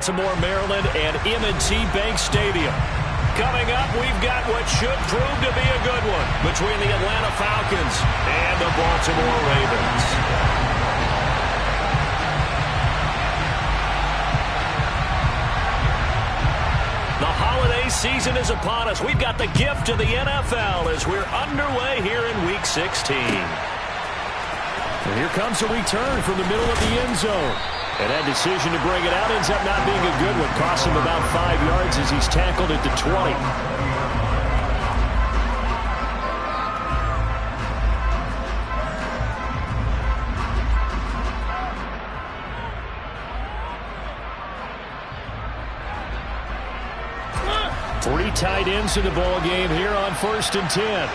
Baltimore, Maryland, and M&T Bank Stadium. Coming up, we've got what should prove to be a good one between the Atlanta Falcons and the Baltimore Ravens. The holiday season is upon us. We've got the gift of the NFL as we're underway here in Week 16. And here comes a return from the middle of the end zone. And that decision to bring it out ends up not being a good one. Costs him about 5 yards as he's tackled at the 20. Three tight ends in the ball game here on 1st and 10.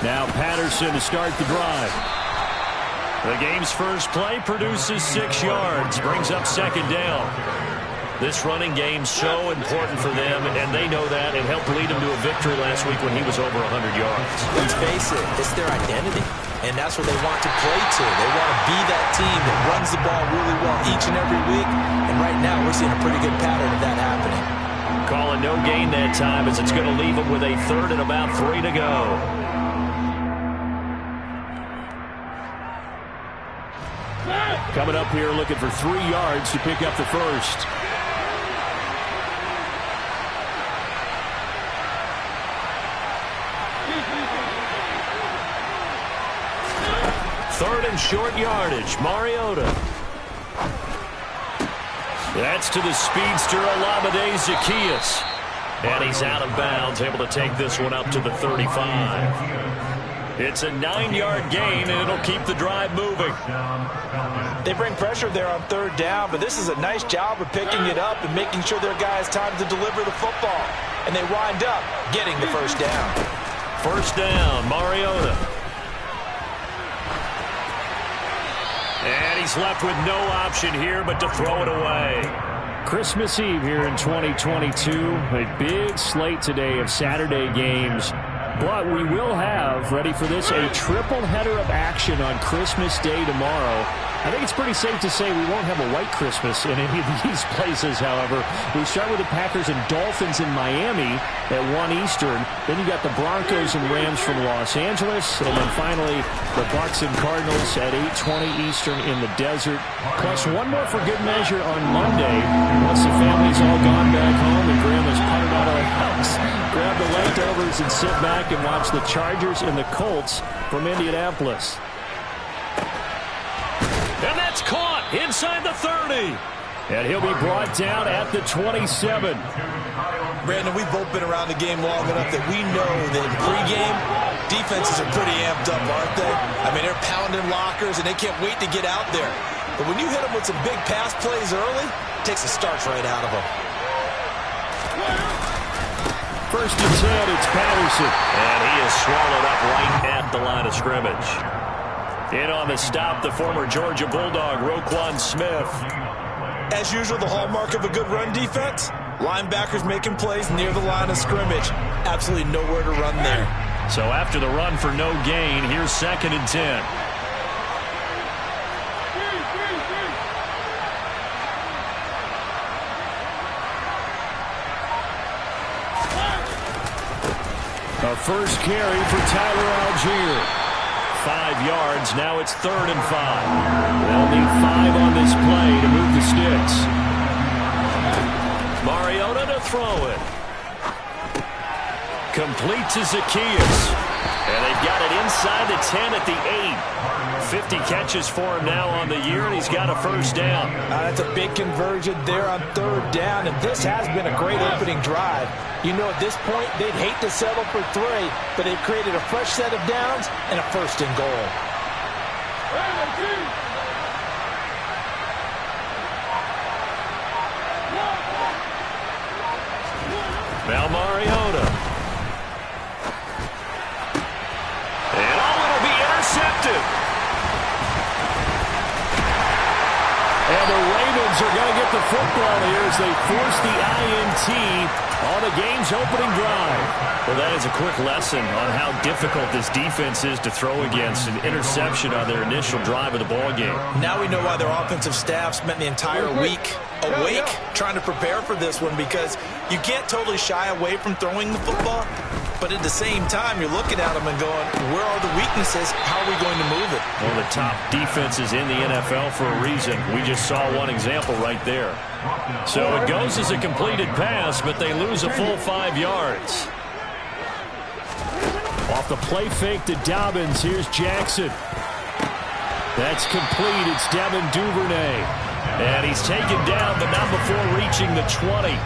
Now Patterson to start the drive. The game's first play produces 6 yards, brings up 2nd down. This running game's so important for them, and they know that, and helped lead them to a victory last week when he was over 100 yards. Let's face it, it's their identity, and that's what they want to play to. They want to be that team that runs the ball really well each and every week, and right now we're seeing a pretty good pattern of that happening. Calling no gain that time as it's going to leave them with a 3rd and about 3 to go. Coming up here looking for 3 yards to pick up the first. Third and short yardage. Mariota. That's to the speedster Olamide Zaccheaus. And he's out of bounds, able to take this one up to the 35. It's a 9-yard gain, and it'll keep the drive moving. They bring pressure there on 3rd down, but this is a nice job of picking it up and making sure their guy has time to deliver the football. And they wind up getting the 1st down. 1st down, Mariota. And he's left with no option here but to throw it away. Christmas Eve here in 2022. A big slate today of Saturday games. But we will have, ready for this, a triple header of action on Christmas Day tomorrow. I think it's pretty safe to say we won't have a white Christmas in any of these places, however. We start with the Packers and Dolphins in Miami at 1 Eastern. Then you got the Broncos and Rams from Los Angeles. And then finally, the Bucs and Cardinals at 8:20 Eastern in the desert. Plus one more for good measure on Monday. Once the family's all gone back home and Grandma's puttered out of the house, grab the leftovers and sit back and watch the Chargers and the Colts from Indianapolis. And that's caught inside the 30. And he'll be brought down at the 27. Brandon, we've both been around the game long enough that we know that in pregame, defenses are pretty amped up, aren't they? I mean, they're pounding lockers, and they can't wait to get out there. But when you hit them with some big pass plays early, it takes the starch right out of them. 1st and 10, it's Patterson. And he is swallowed up right at the line of scrimmage. In on the stop, the former Georgia Bulldog, Roquan Smith. As usual, the hallmark of a good run defense, linebackers making plays near the line of scrimmage. Absolutely nowhere to run there. So after the run for no gain, here's 2nd and 10. A first carry for Tyler Algier. 5 yards. Now it's 3rd and 5. They'll need 5 on this play to move the sticks. Mariota to throw it. Complete to Zaccheaus. And they've got it inside the 10 at the 8. 50 catches for him now on the year, and he's got a 1st down. That's a big conversion there on 3rd down, and this has been a great opening drive. You know, at this point, they'd hate to settle for 3, but they've created a fresh set of downs and a 1st and goal. Now Mariota. And it'll be intercepted. And the Ravens are going to get get the football here as they force the INT on the game's opening drive. Well, that is a quick lesson on how difficult this defense is to throw against. An interception on their initial drive of the ball game. Now we know why their offensive staff spent the entire week awake trying to prepare for this one, because you can't totally shy away from throwing the football, but at the same time, you're looking at them and going, where are the weaknesses? How are we going to move it? One of the top defenses in the NFL for a reason. We just saw one example right there. So it goes as a completed pass, but they lose a full 5 yards. Off the play fake to Dobbins, here's Jackson. That's complete. It's Devin Duvernay. And he's taken down, but not before reaching the 20.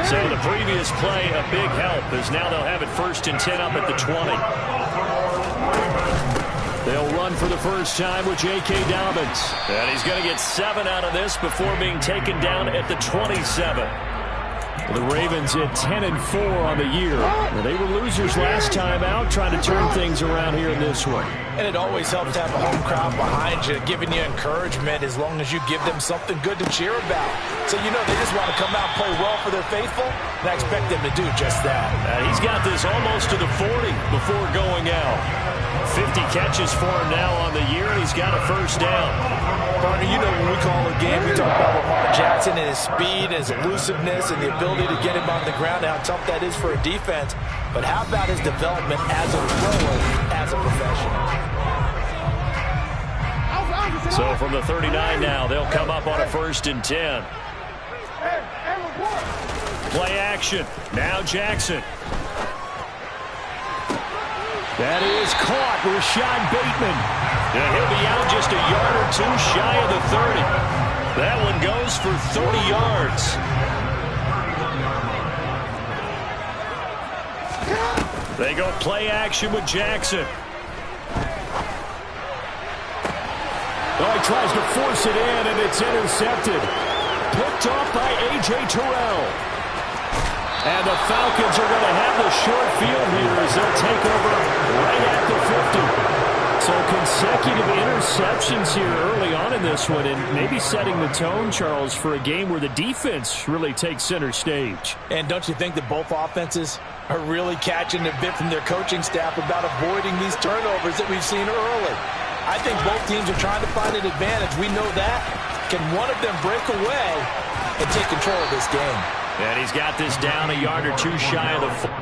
So the previous play, a big help, as now they'll have it 1st and 10 up at the 20. They'll run for the first time with J.K. Dobbins. And he's going to get 7 out of this before being taken down at the 27. The Ravens at 10-4 on the year. Well, they were losers last time out, trying to turn things around here in this one. And it always helps to have a home crowd behind you, giving you encouragement as long as you give them something good to cheer about. So you know they just want to come out and play well for their faithful, and I expect them to do just that. He's got this almost to the 40 before going out. 50 catches for him now on the year, and he's got a first down. Partner, you know when we call a game, we talk about Lamar Jackson and his speed, and his elusiveness, and the ability to get him on the ground, and how tough that is for a defense. But how about his development as a thrower, as a professional? So from the 39 now, they'll come up on a 1st and 10. Play action. Now Jackson. That is caught. Rashad Bateman. And he'll be out just a yard or 2 shy of the 30. That one goes for 30 yards. They go play action with Jackson. Oh, he tries to force it in, and it's intercepted. Picked off by A.J. Terrell. And the Falcons are going to have the short field here as they'll take over right at the 50. So consecutive interceptions here early on in this one, and maybe setting the tone, Charles, for a game where the defense really takes center stage. And don't you think that both offenses are really catching a bit from their coaching staff about avoiding these turnovers that we've seen early? I think both teams are trying to find an advantage. We know that. Can one of them break away and take control of this game? And he's got this down a yard or 2 shy of the 40.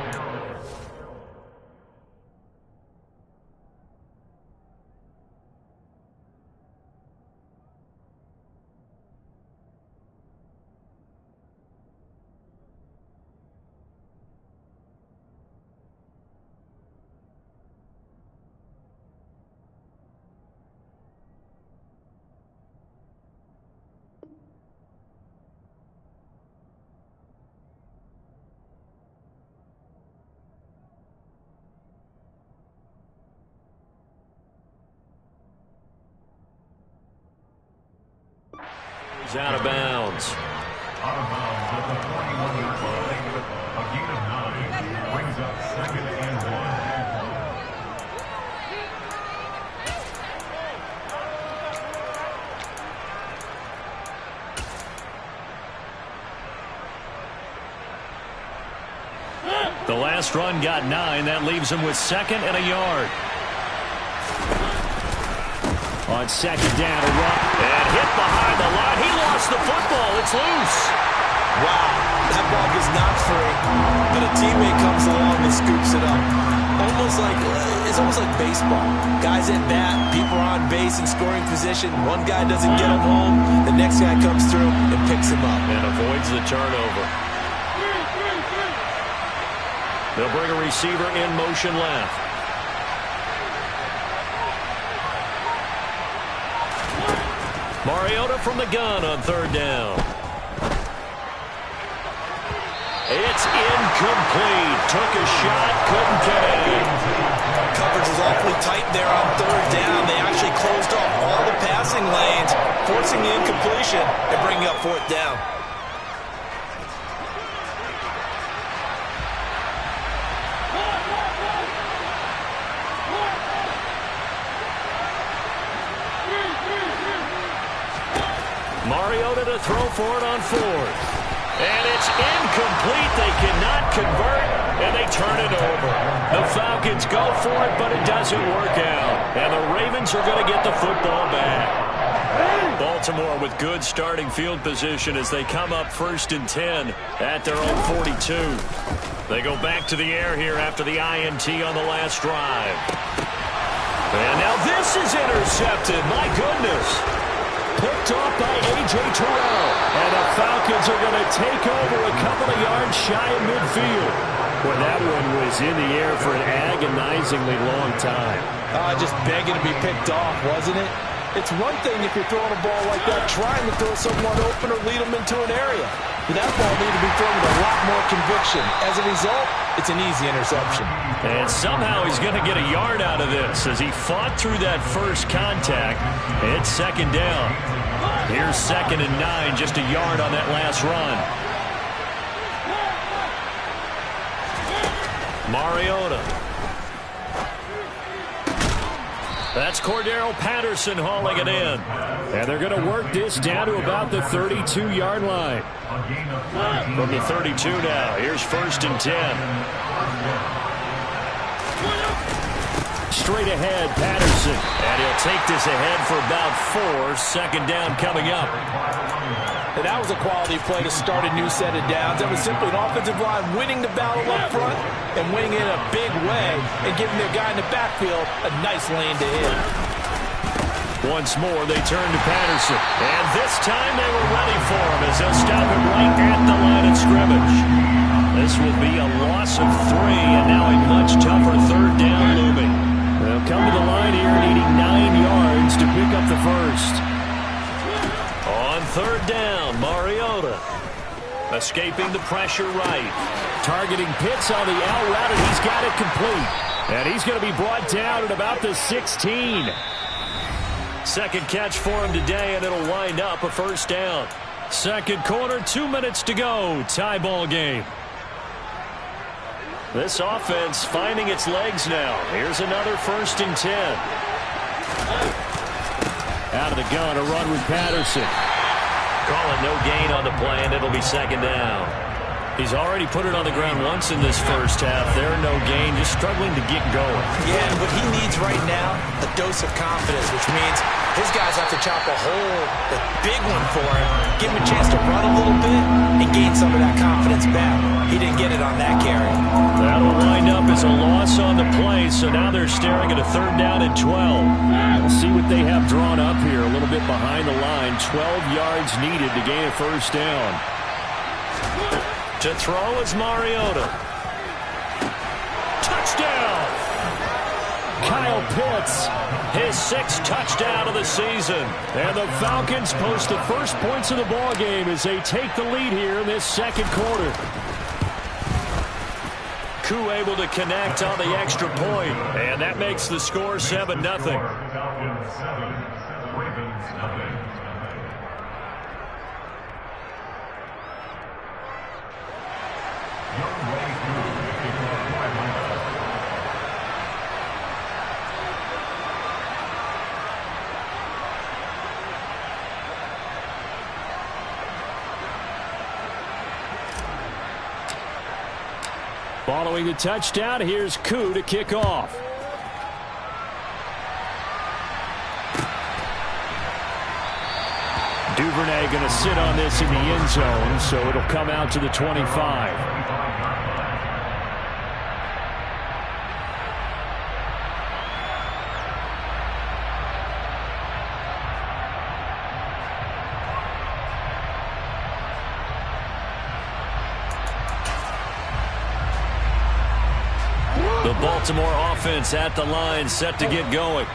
He's out of bounds. Out of bounds at the 41-yard line. A gain of 9 brings up 2nd and 1. The last run got 9. That leaves him with 2nd and a yard. On 2nd down, a run. And hit behind the line. He lost the football. It's loose. Wow, that ball gets knocked free, but a teammate comes along and scoops it up. It's almost like baseball. Guys at bat, people are on base in scoring position. One guy doesn't get him home. The next guy comes through and picks him up. And avoids the turnover. They'll bring a receiver in motion left. Mariota from the gun on 3rd down. It's incomplete. Took a shot, couldn't get it. Coverage was awfully tight there on 3rd down. They actually closed off all the passing lanes, forcing the incompletion and bringing up 4th down. Mariota to throw for it on fourth. And it's incomplete. They cannot convert, and they turn it over. The Falcons go for it, but it doesn't work out. And the Ravens are going to get the football back. Baltimore with good starting field position as they come up 1st and 10 at their own 42. They go back to the air here after the INT on the last drive. And now this is intercepted. My goodness. Picked off by A.J. Terrell. And the Falcons are going to take over a couple of yards shy of midfield. Well, that one was in the air for an agonizingly long time. Just begging to be picked off, wasn't it? It's one thing if you're throwing a ball like that, trying to throw someone open or lead them into an area. But that ball needed to be thrown with a lot more conviction. As a result, it's an easy interception. And somehow he's going to get a yard out of this as he fought through that first contact. It's 2nd down. Here's 2nd and 9, just a yard on that last run. Mariota. That's Cordero Patterson hauling it in. And they're going to work this down to about the 32-yard line. From the 32 now, here's 1st and 10. Straight ahead, Patterson. And he'll take this ahead for about 4. 2nd down coming up. And that was a quality play to start a new set of downs. That was simply an offensive line winning the battle up front and winning it in a big way and giving their guy in the backfield a nice lane to hit. Once more, they turn to Patterson. And this time they were ready for him as they'll stop him right at the line of scrimmage. This will be a loss of 3 and now a much tougher 3rd down looming. They'll come to the line here needing 9 yards to pick up the first. On 3rd down, Mariota escaping the pressure right. Targeting Pitts on the out route, and he's got it complete. And he's going to be brought down at about the 16. 2nd catch for him today, and it'll wind up a 1st down. 2nd quarter, 2 minutes to go. Tie ball game. This offense finding its legs now. Here's another 1st and 10. Out of the gun, a run with Patterson. Calling no gain on the play, and it'll be 2nd down. He's already put it on the ground once in this first half. There, no gain, just struggling to get going. Yeah, and what he needs right now, a dose of confidence, which means his guys have to chop a hole, a big one for him, give him a chance to run a little bit, and gain some of that confidence back. He didn't get it on that carry. That'll wind up as a loss on the play, so now they're staring at a 3rd down and 12. We'll see what they have drawn up here, a little bit behind the line. 12 yards needed to gain a 1st down. To throw is Mariota. Touchdown! Kyle Pitts, his 6th touchdown of the season. And the Falcons post the first points of the ball game as they take the lead here in this 2nd quarter. Koo able to connect on the extra point, and that makes the score 7-0. Falcons 7, Ravens nothing. Following the touchdown, here's Koo to kick off. Duvernay going to sit on this in the end zone, so it'll come out to the 25. The Baltimore offense at the line, set to get going.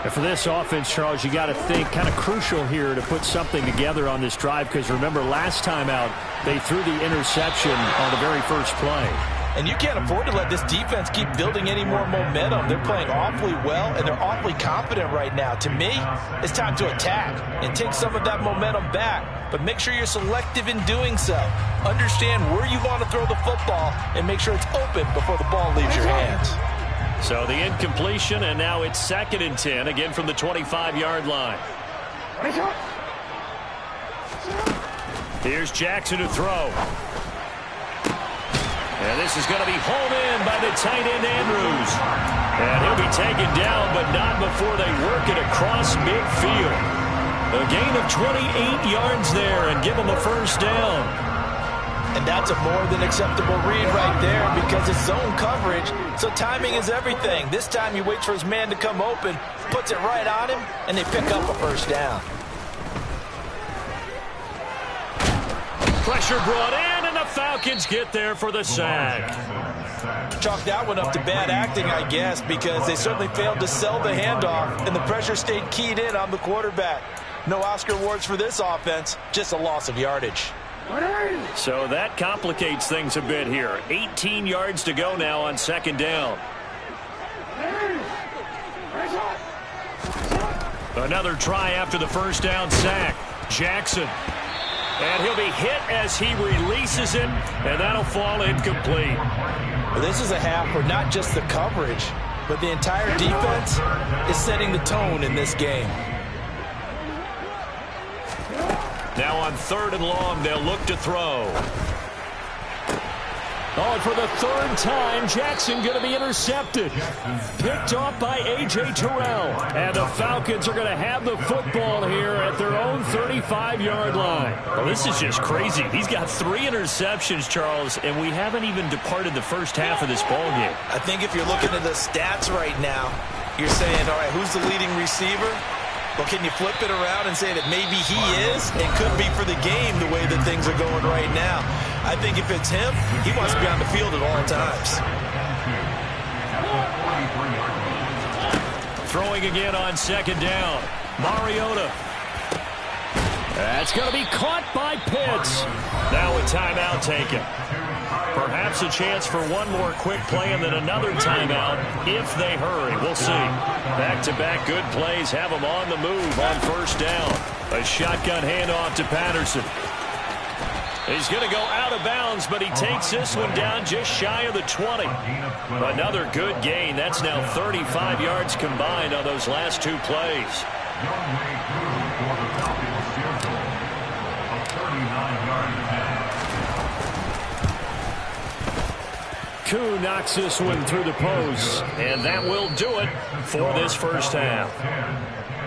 And for this offense, Charles, you got to think kind of crucial here to put something together on this drive, because remember last time out they threw the interception on the very first play. And you can't afford to let this defense keep building any more momentum. They're playing awfully well, and they're awfully confident right now. To me, it's time to attack and take some of that momentum back. But make sure you're selective in doing so. Understand where you want to throw the football and make sure it's open before the ball leaves your hands. So the incompletion, and now it's 2nd and 10, again from the 25-yard line. Here's Jackson to throw. And this is going to be hauled in by the tight end, Andrews. And he'll be taken down, but not before they work it across midfield. A gain of 28 yards there and give him a first down. And that's a more than acceptable read right there because it's zone coverage, so timing is everything. This time he waits for his man to come open, puts it right on him, and they pick up a first down. Pressure brought in, and the Falcons get there for the sack. Chalk that one up to bad acting, I guess, because they certainly failed to sell the handoff, and the pressure stayed keyed in on the quarterback. No Oscar awards for this offense, just a loss of yardage. So that complicates things a bit here. 18 yards to go now on second down. Another try after the first down sack. Jackson. And he'll be hit as he releases it, and that'll fall incomplete. Well, this is a half where not just the coverage, but the entire defense is setting the tone in this game. Now on 3rd and long, they'll look to throw. Oh, for the 3rd time, Jackson going to be intercepted. Picked off by A.J. Terrell. And the Falcons are going to have the football here at their own 35-yard line. Well, this is just crazy. He's got 3 interceptions, Charles, and we haven't even departed the first half of this ball game. I think if you're looking at the stats right now, you're saying, all right, who's the leading receiver? Well, can you flip it around and say that maybe he is and could be for the game the way that things are going right now? I think if it's him, he wants to be on the field at all times. Throwing again on second down. Mariota. That's going to be caught by Pitts. Now a timeout taken. Perhaps a chance for one more quick play and then another timeout if they hurry. We'll see. Back-to-back good plays have them on the move on first down. A shotgun handoff to Patterson. He's going to go out of bounds, but he takes this one down just shy of the 20. Another good gain. That's now 35 yards combined on those last 2 plays. Koo knocks this one through the post, and that will do it for this first half.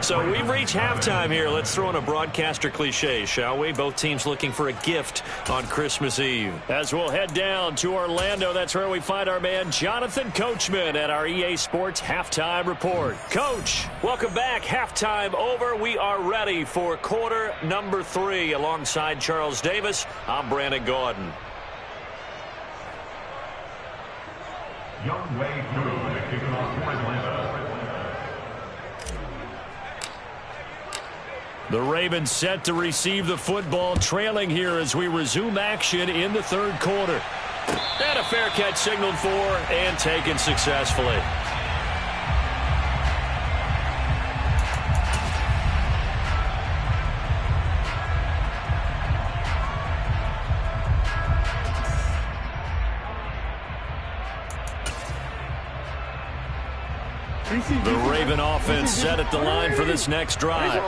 So we've reached halftime here. Let's throw in a broadcaster cliche, shall we? Both teams looking for a gift on Christmas Eve. As we'll head down to Orlando, that's where we find our man Jonathan Coachman at our EA Sports Halftime Report. Coach, welcome back. Halftime over. We are ready for quarter number 3. Alongside Charles Davis, I'm Brandon Gordon. Young Wei Koo kicking off for Atlanta. The Ravens set to receive the football, trailing here as we resume action in the 3rd quarter. And a fair catch signaled for and taken successfully. The Raven offense set at the line for this next drive.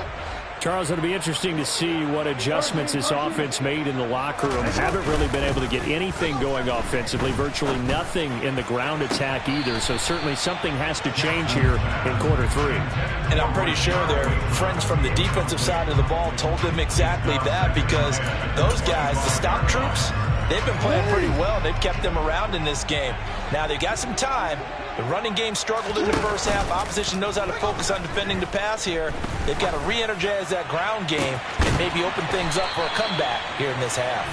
Charles, it'll be interesting to see what adjustments this offense made in the locker room. Haven't really been able to get anything going offensively, virtually nothing in the ground attack either. So certainly something has to change here in quarter 3. And I'm pretty sure their friends from the defensive side of the ball told them exactly that, because those guys, the stop troops, they've been playing pretty well. They've kept them around in this game. Now they've got some time. The running game struggled in the first half. Opposition knows how to focus on defending the pass here. They've got to re-energize that ground game and maybe open things up for a comeback here in this half.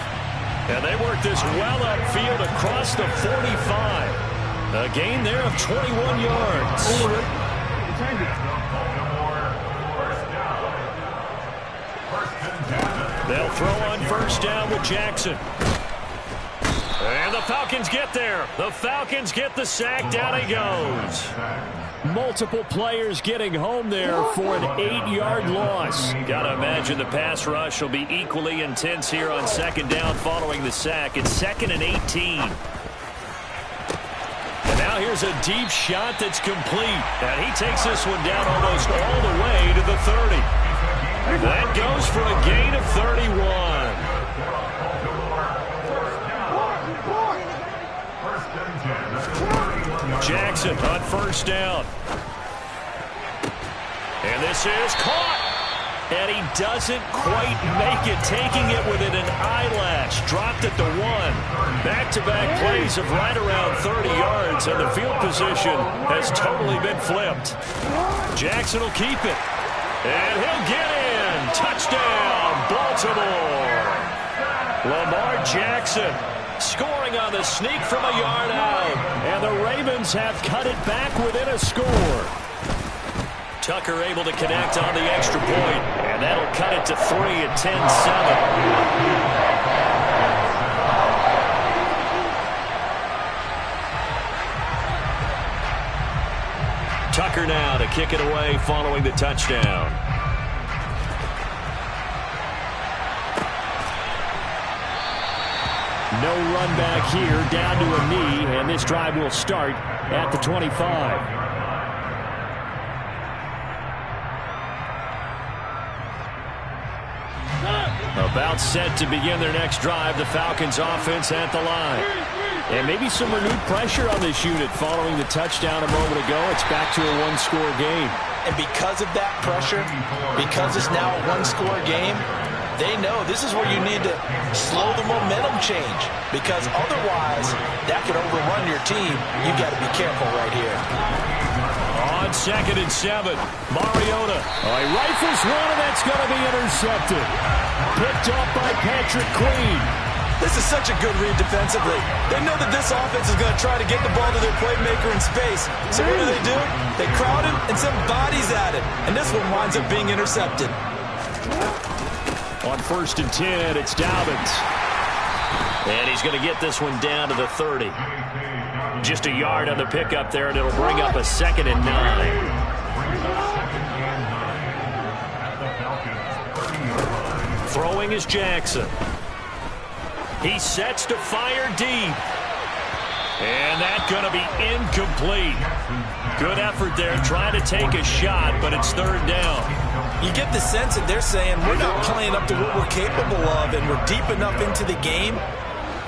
And they work this well upfield across the 45. A gain there of 21 yards. They'll throw on first down with Jackson. And the Falcons get there. The Falcons get the sack. Down he goes. Multiple players getting home there for an 8-yard loss. Got to imagine the pass rush will be equally intense here on second down following the sack. It's 2nd and 18. And now here's a deep shot that's complete. And he takes this one down almost all the way to the 30. That goes for a gain of 31. Jackson on first down. And this is caught. And he doesn't quite make it, taking it within an eyelash. Dropped at the 1. Back-to-back plays of right around 30 yards, and the field position has totally been flipped. Jackson will keep it. And he'll get in. Touchdown, Baltimore. Lamar Jackson scoring on the sneak from a yard out. And the Ravens have cut it back within a score. Tucker able to connect on the extra point, and that'll cut it to 3 at 10-7. Tucker now to kick it away following the touchdown. No run back here, down to a knee, and this drive will start at the 25. About set to begin their next drive, the Falcons offense at the line. And maybe some renewed pressure on this unit following the touchdown a moment ago. It's back to a one-score game. And because of that pressure, because it's now a one-score game, they know this is where you need to slow the momentum change, because otherwise that could overrun your team. You got to be careful right here. On 2nd and 7, Mariota. He rifles one, and that's going to be intercepted. Picked up by Patrick Queen. This is such a good read defensively. They know that this offense is going to try to get the ball to their playmaker in space. So what do? They crowd him and send bodies at it. And this one winds up being intercepted. On 1st and 10, it's Dobbins. And he's going to get this one down to the 30. Just a yard on the pickup there, and it'll bring up a 2nd and 9. Throwing is Jackson. He sets to fire deep. And that's going to be incomplete. Good effort there trying to take a shot, but it's 3rd down. You get the sense that they're saying we're not playing up to what we're capable of, and we're deep enough into the game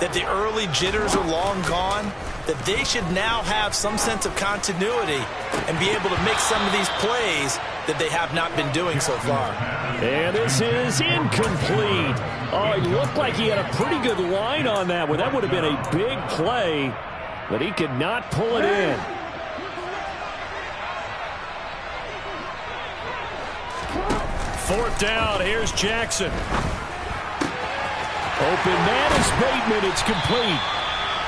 that the early jitters are long gone, that they should now have some sense of continuity and be able to make some of these plays that they have not been doing so far. And this is incomplete. Oh, it looked like he had a pretty good line on that one. That would have been a big play, but he could not pull it in. Fourth down, here's Jackson. Open man is Bateman, it's complete.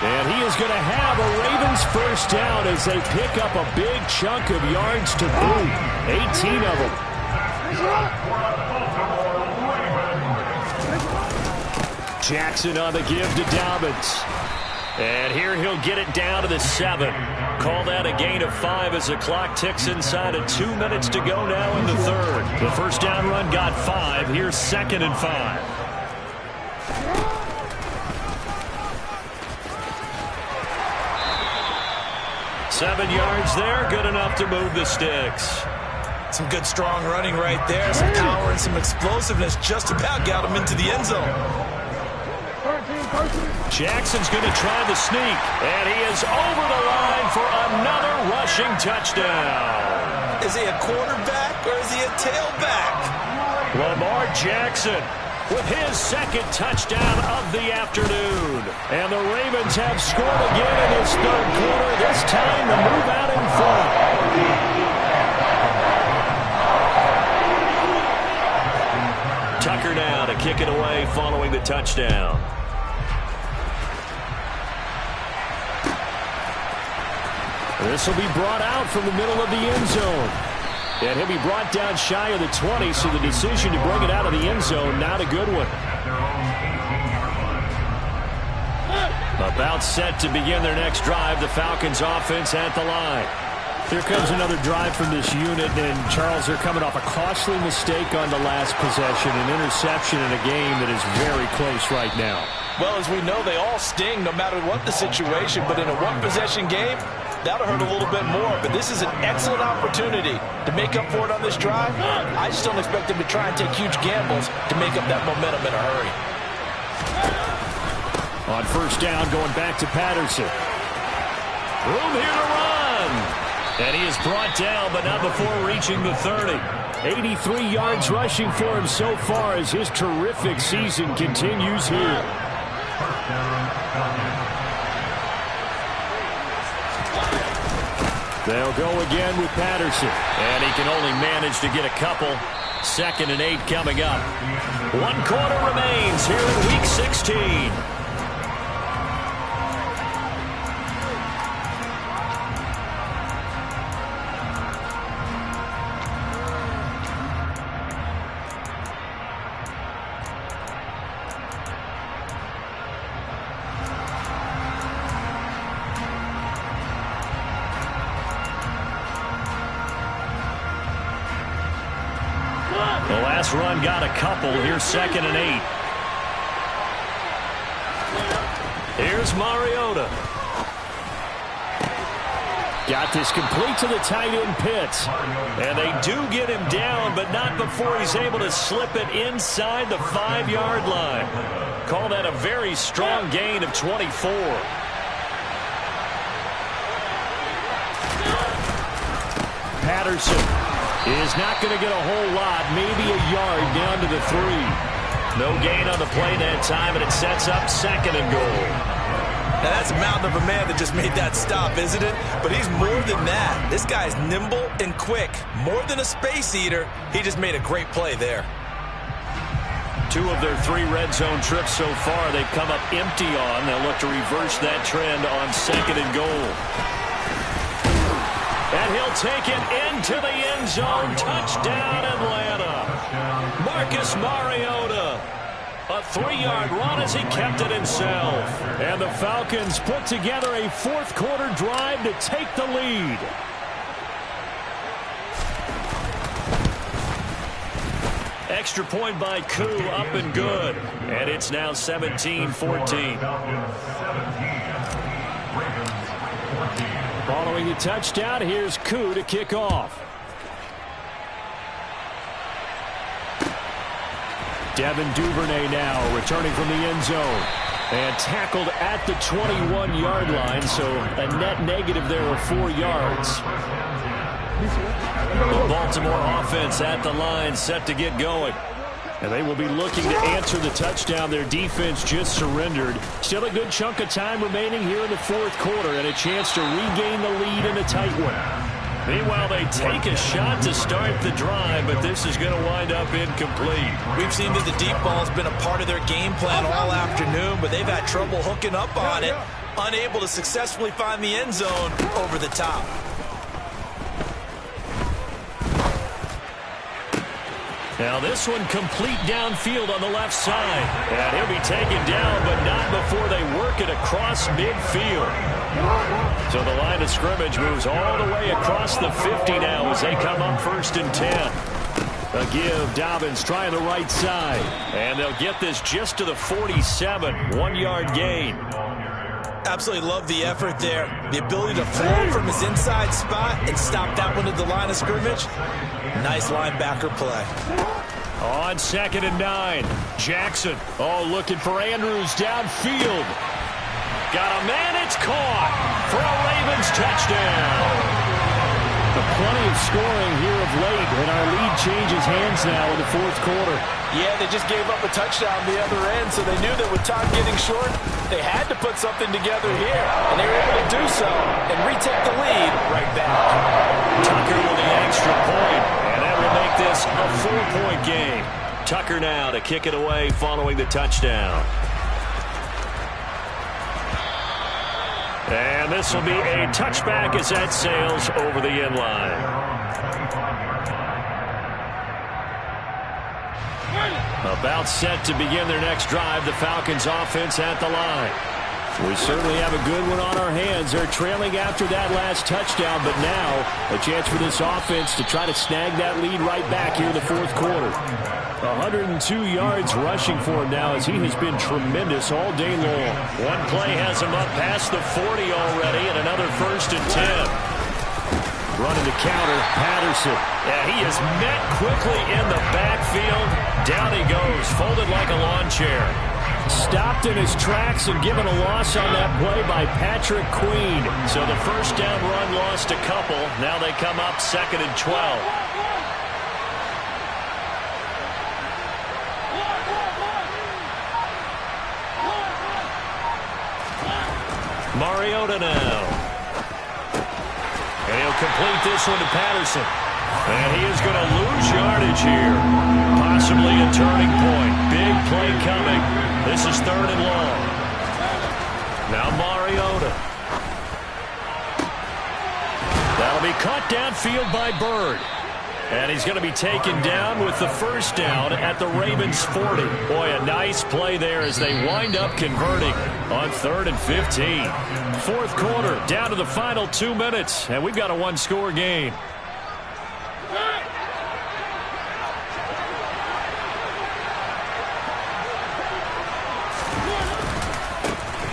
And he is going to have a Ravens first down as they pick up a big chunk of yards to boot. 18 of them. Jackson on the give to Dobbins. And here he'll get it down to the 7. Call that a gain of 5 as the clock ticks inside of 2 minutes to go now in the 3rd. The first down run got 5. Here's 2nd and 5. 7 yards there, good enough to move the sticks. Some good strong running right there, some power and some explosiveness, just about got him into the end zone. Jackson's going to try the sneak, and he is over the line for another rushing touchdown. Is he a quarterback or is he a tailback? Lamar Jackson with his 2nd touchdown of the afternoon. And the Ravens have scored again in this 3rd quarter, this time to move out in front. Tucker now to kick it away following the touchdown. This will be brought out from the middle of the end zone. And he'll be brought down shy of the 20, so the decision to bring it out of the end zone, not a good one. About set to begin their next drive, the Falcons offense at the line. Here comes another drive from this unit, and Charles, they're coming off a costly mistake on the last possession, an interception in a game that is very close right now. Well, as we know, they all sting no matter what the situation, but in a one-possession game, that'll hurt a little bit more. But this is an excellent opportunity to make up for it on this drive. I just don't expect them to try and take huge gambles to make up that momentum in a hurry. On first down, going back to Patterson. Room here to run. And he is brought down, but not before reaching the 30. 83 yards rushing for him so far as his terrific season continues here. They'll go again with Patterson. And he can only manage to get a couple. 2nd and 8 coming up. 1 quarter remains here in Week 16. The last run got a couple. Here's 2nd and 8. Here's Mariota. Got this complete to the tight end Pitts. And they do get him down, but not before he's able to slip it inside the 5-yard line. Call that a very strong gain of 24. Patterson is not going to get a whole lot, maybe a yard down to the 3. No gain on the play that time, and it sets up 2nd and goal. Now that's a mountain of a man that just made that stop, isn't it? But he's more than that. This guy's nimble and quick. More than a space eater. He just made a great play there. 2 of their 3 red zone trips so far, they've come up empty on. They'll look to reverse that trend on 2nd and goal. And he'll take it into the end zone. Touchdown, Atlanta. Marcus Mariota. A 3-yard run as he kept it himself. And the Falcons put together a 4th quarter drive to take the lead. Extra point by Koo, up and good. And it's now 17-14. Following the touchdown, here's Koo to kick off. Devin Duvernay now returning from the end zone. And tackled at the 21-yard line, so a net negative there of 4 yards. The Baltimore offense at the line, set to get going. And they will be looking to answer the touchdown their defense just surrendered. Still a good chunk of time remaining here in the 4th quarter and a chance to regain the lead in a tight one. Meanwhile, they take a shot to start the drive, but this is going to wind up incomplete. We've seen that the deep ball has been a part of their game plan all afternoon, but they've had trouble hooking up on it, unable to successfully find the end zone over the top. Now this one complete downfield on the left side. And he'll be taken down, but not before they work it across midfield. So the line of scrimmage moves all the way across the 50 now as they come up 1st and 10. A give, Dobbins trying the right side. And they'll get this just to the 47, 1-yard gain. Absolutely love the effort there. The ability to flow from his inside spot and stop that one at the line of scrimmage. Nice linebacker play. On 2nd and 9, Jackson. Oh, looking for Andrews downfield. Got a man, it's caught for a Ravens touchdown. Plenty of scoring here of late, and our lead changes hands now in the 4th quarter. Yeah, they just gave up a touchdown the other end, so they knew that with time getting short, they had to put something together here, and they were able to do so and retake the lead right back. Tucker with the extra point, and that will make this a 4-point game. Tucker now to kick it away following the touchdown. And this will be a touchback as that sails over the end line. About set to begin their next drive, the Falcons offense at the line. We certainly have a good one on our hands. They're trailing after that last touchdown, but now a chance for this offense to try to snag that lead right back here in the 4th quarter. 102 yards rushing for him now as he has been tremendous all day long. One play has him up past the 40 already, and another 1st and 10. Running the counter, Patterson. Yeah, he is met quickly in the backfield. Down he goes, folded like a lawn chair. Stopped in his tracks and given a loss on that play by Patrick Queen. So the first down run lost a couple. Now they come up 2nd and 12. Mariota now. And he'll complete this one to Patterson. And he is going to lose yardage here. Possibly a turning point. Big play coming. This is 3rd and long. Now Mariota. That'll be caught downfield by Bird. And he's going to be taken down with the first down at the Ravens' 40. Boy, a nice play there as they wind up converting on 3rd and 15. 4th quarter, down to the final 2 minutes, and we've got a one-score game.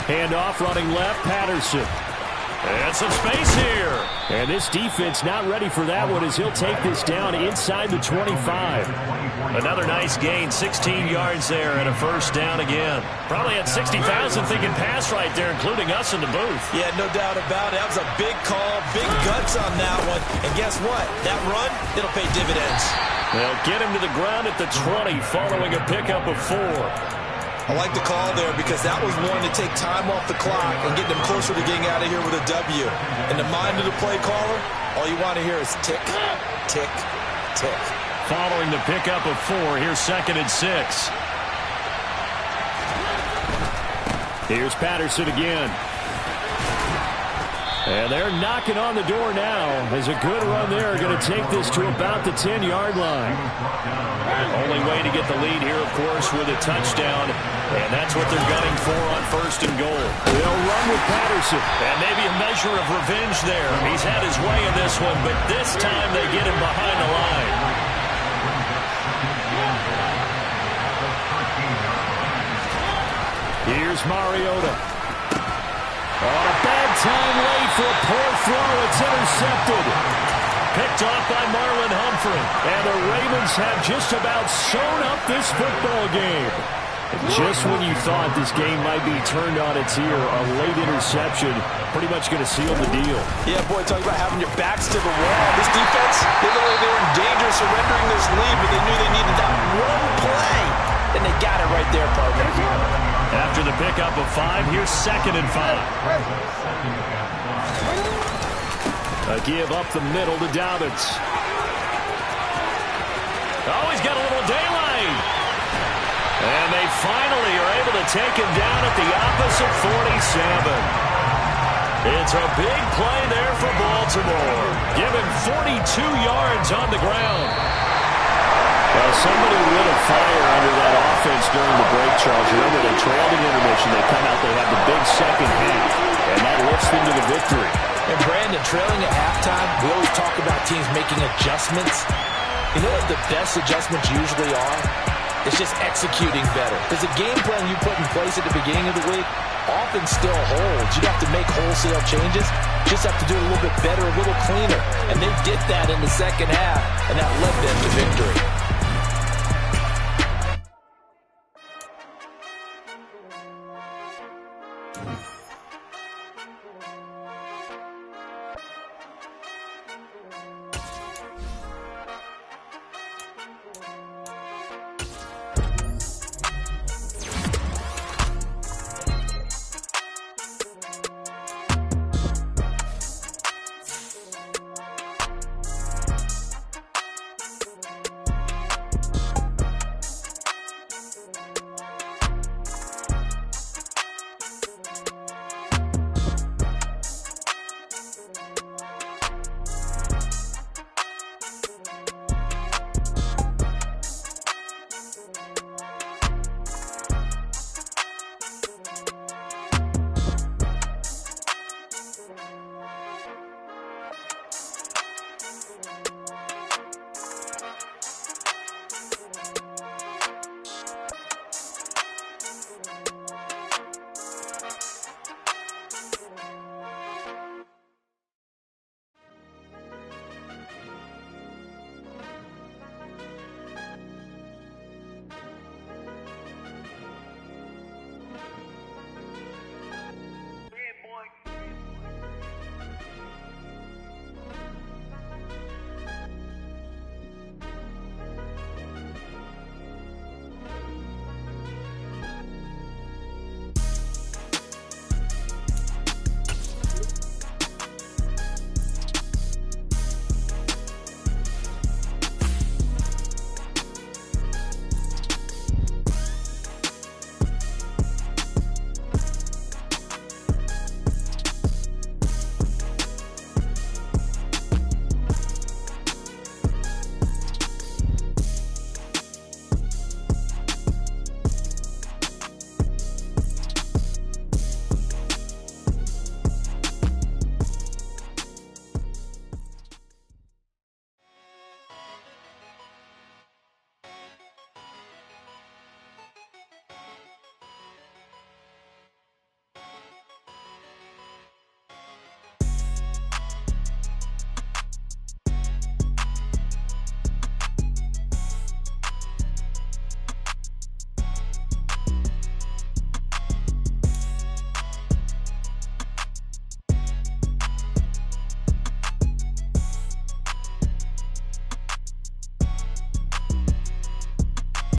Handoff running left, Patterson. And some space here. And this defense not ready for that one as he'll take this down inside the 25. Another nice gain, 16 yards there and a first down again. Probably had 60,000 thinking pass right there, including us in the booth. Yeah, no doubt about it. That was a big call, big guts on that one. And guess what? That run, it'll pay dividends. They'll get him to the ground at the 20 following a pickup of 4. I like the call there because that was one to take time off the clock and get them closer to getting out of here with a W. In the mind of the play caller, all you want to hear is tick, tick, tick. Following the pickup of 4, here's 2nd and 6. Here's Patterson again. And they're knocking on the door now as a good run there going to take this to about the 10-yard line. Only way to get the lead here, of course, with a touchdown. And that's what they're gunning for on 1st and goal. They'll run with Patterson. And maybe a measure of revenge there. He's had his way in this one, but this time they get him behind the line. Here's Mariota. On a bad time late for a poor throw. It's intercepted. Picked off by Marlon Humphrey. And the Ravens have just about sewn up this football game. Just when you thought this game might be turned on its ear, a late interception pretty much going to seal the deal. Yeah, boy, talk about having your backs to the wall. This defense, they looked like they were in danger of surrendering this lead, but they knew they needed that one play. And they got it right there, partner. After the pickup of 5, here's 2nd and 5. A give up the middle to Dobbins. Oh, he's got a little daylight. And they finally are able to take him down at the opposite 47. It's a big play there for Baltimore. Given 42 yards on the ground. Well, somebody lit a fire under that offense during the break, Charles. Remember, they trailed in intermission. They come out, they have the big second half, and that lifts them to the victory. And Brandon, trailing at halftime, we always talk about teams making adjustments. You know what the best adjustments usually are? It's just executing better. Because the game plan you put in place at the beginning of the week often still holds. You don't have to make wholesale changes. You just have to do it a little bit better, a little cleaner. And they did that in the second half, and that led them to victory.